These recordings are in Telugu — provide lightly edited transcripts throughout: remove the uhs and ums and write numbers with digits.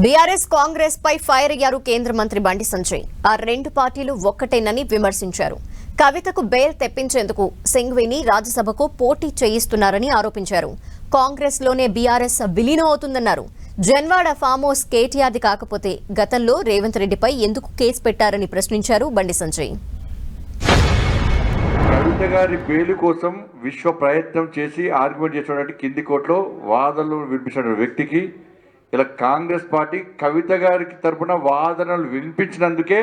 బీఆర్ఎస్ కాంగ్రెస్ పై ఫైర్ అయ్యారు కేంద్ర మంత్రి బండి సంజయ్. ఆ రెండు పార్టీలు ఒక్కటేనని విమర్శించారు. కవితకు బెయిల్ తెప్పించేందుకు సింఘ్వీని రాజ్యసభకు పోటీ చేయిస్తున్నారని ఆరోపించారు. కాంగ్రెస్ లోనే బీఆర్ఎస్ విలీనం అవుతుందన్నారు. జన్వాడ ఫామ్ హౌస్ కేటీఆర్ది కాకపోతే గతంలో రేవంత్ రెడ్డిపై ఎందుకు కేసు పెట్టారని ప్రశ్నించారు బండి సంజయ్. కవిత గారి బెయిల్ కోసం విశ్వ ప్రయత్నం చేసి ఆర్గ్యుమెంట్ చేసినటువంటి కింది కోర్టులో వాదనలు వినిపించిన వ్యక్తికి ఇలా కాంగ్రెస్ పార్టీ కవిత గారికి తరపున వాదనలు వినిపించినందుకే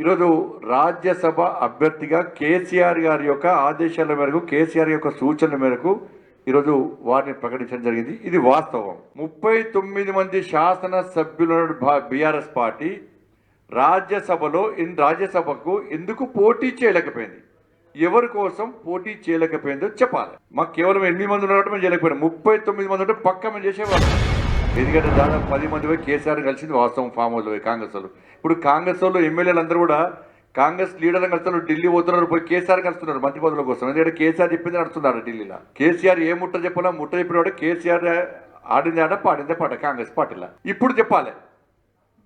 ఈరోజు రాజ్యసభ అభ్యర్థిగా కేసీఆర్ గారి యొక్క ఆదేశాల మేరకు, కేసీఆర్ యొక్క సూచనల మేరకు ఈరోజు వారిని ప్రకటించడం జరిగింది. ఇది వాస్తవం. 39 మంది శాసన సభ్యుల బీఆర్ఎస్ పార్టీ రాజ్యసభకు ఎందుకు పోటీ చేయలేకపోయింది, ఎవరి కోసం పోటీ చేయలేకపోయిందో చెప్పాలి. మాకు కేవలం 8 మంది ఉన్నట్టు మేము చేయలేకపోయినాం. 39 మంది ఉంటే పక్క మేము చేసేవాళ్ళం. ఎందుకంటే దాదాపు 10 మంది పోయి కేసీఆర్ కలిసింది వాస్తవం ఫామ్ హౌస్లో కాంగ్రెస్ వాళ్ళు. ఇప్పుడు కాంగ్రెస్ వాళ్ళు ఎమ్మెల్యేలు అందరూ కూడా కాంగ్రెస్ లీడర్లు కలుస్తున్నారు, ఢిల్లీ పోతున్నారు, పోయి కేసీఆర్ కలుస్తున్నారు మంత్రి పదవుల కోసం. ఎందుకంటే కేసీఆర్ చెప్పింది నడుస్తున్నారు ఢిల్లీలో. కేసీఆర్ ఏ ముట్ట చెప్పినా ముట్ట చెప్పిన కేసీఆర్ ఆడింది ఆట పాడిందే పాట కాంగ్రెస్ పార్టీలో. ఇప్పుడు చెప్పాలి,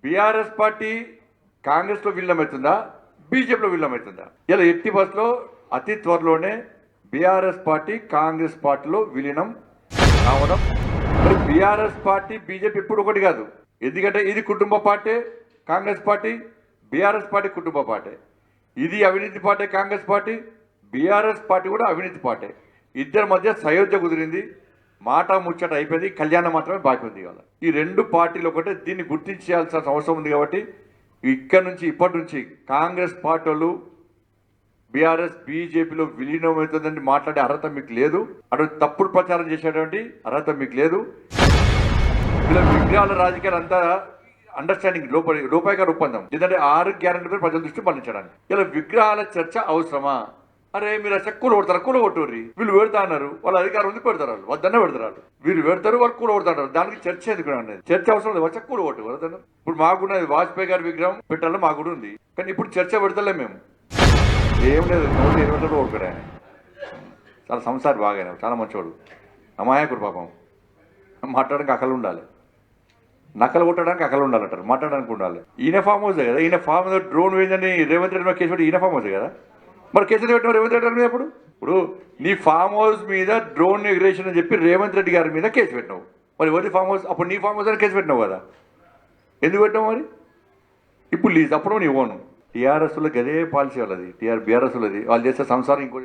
బీఆర్ఎస్ పార్టీ కాంగ్రెస్లో విలీనమవుతుందా, బీజేపీలో విలీనమవుతుందా? ఇలా ఎట్టి బస్సులో అతి త్వరలోనే బీఆర్ఎస్ పార్టీ కాంగ్రెస్ పార్టీలో విలీనం కావడం. మరి బీఆర్ఎస్ పార్టీ బీజేపీ ఇప్పుడు ఒకటి కాదు. ఎందుకంటే ఇది కుటుంబ party Congress party, BRS party కుటుంబ పార్టీ. ఇది అవినీతి party Congress party, BRS party కూడా అవినీతి పార్టీ. ఇద్దరి మధ్య సయోధ్య కుదిరింది, మాట ముచ్చట అయిపోయింది, కళ్యాణం మాత్రమే బాకీ ఉంది. ఇవాళ ఈ రెండు పార్టీలు ఒకటే, దీన్ని గుర్తించాల్సిన అవసరం ఉంది. కాబట్టి ఇప్పటి నుంచి కాంగ్రెస్ పార్టీ వాళ్ళు బీఆర్ఎస్ బీజేపీలో విలీనం అవుతుందని మాట్లాడే అర్హత మీకు లేదు. అటు తప్పుడు ప్రచారం చేసేటువంటి అర్హత మీకు లేదు. ఇలా విగ్రహాల రాజకీయాలు అంతా అండర్స్టాండింగ్ రూపాయికారు ఒప్పందం. ఎందుకంటే 6 గ్యారెంటీ ప్రజల దృష్టి మళ్లించడానికి. ఇలా విగ్రహాల చర్చ అవసరమా? అరే మీరు అసలు కూల కొట్టుర్రి, వీళ్ళు పెడతా అన్నారు, వాళ్ళ అధికారం ఉంది, పెడతారు, వాళ్ళు వద్దన్న పెడతారు, వీళ్ళు పెడతారు, వాళ్ళు కూల కొడతారు. దానికి చర్చ ఎందుకు అనేది? చర్చ అవసరం లేదు, వచ్చా కూల కొట్టు వద్దన్న. ఇప్పుడు మాకున్నది వాజ్పేయి గారి విగ్రహం పెట్టాలని మాకు కూడా ఉంది, కానీ ఇప్పుడు చర్చ పెడతలే మేము. ఏం లేదు, 120 ఓడిపోయాడు ఆయన. చాలా సంసారి బాగా, చాలా మంచివాడు, అమాయకుడు పాపం. మాట్లాడడానికి అకలు ఉండాలి, నకలు కొట్టడానికి అకలు ఉండాలంటారు, మాట్లాడడానికి ఉండాలి. ఈయన ఫామ్ హౌస్ కదా, ఈయన ఫామ్ హౌస్ డ్రోన్ వేయిందని రేవంత్ రెడ్డి మీద కేసు పెట్టి ఈయన ఫామ్ హౌస్ కదా. మరి కేసు పెట్టిన రేవంత్ రెడ్డి గారి మీద ఇప్పుడు నీ ఫామ్ హౌస్ మీద డ్రోన్ ఎగ్రేషన్ అని చెప్పి రేవంత్ రెడ్డి గారి మీద కేసు పెట్టినావు. మరి ఎవరి ఫామ్ హౌస్? అప్పుడు నీ ఫామ్ హౌస్ అని కేసు పెట్టినావు కదా, ఎందుకు పెట్టినావు? మరి ఇప్పుడు లీజ్ అప్పుడు నీ ఓను. టీఆర్ఎస్లో గదే పాలసీ వాళ్ళది, బీఆర్ఎస్లోది. వాళ్ళు చేస్తే సంసారం ఇంకో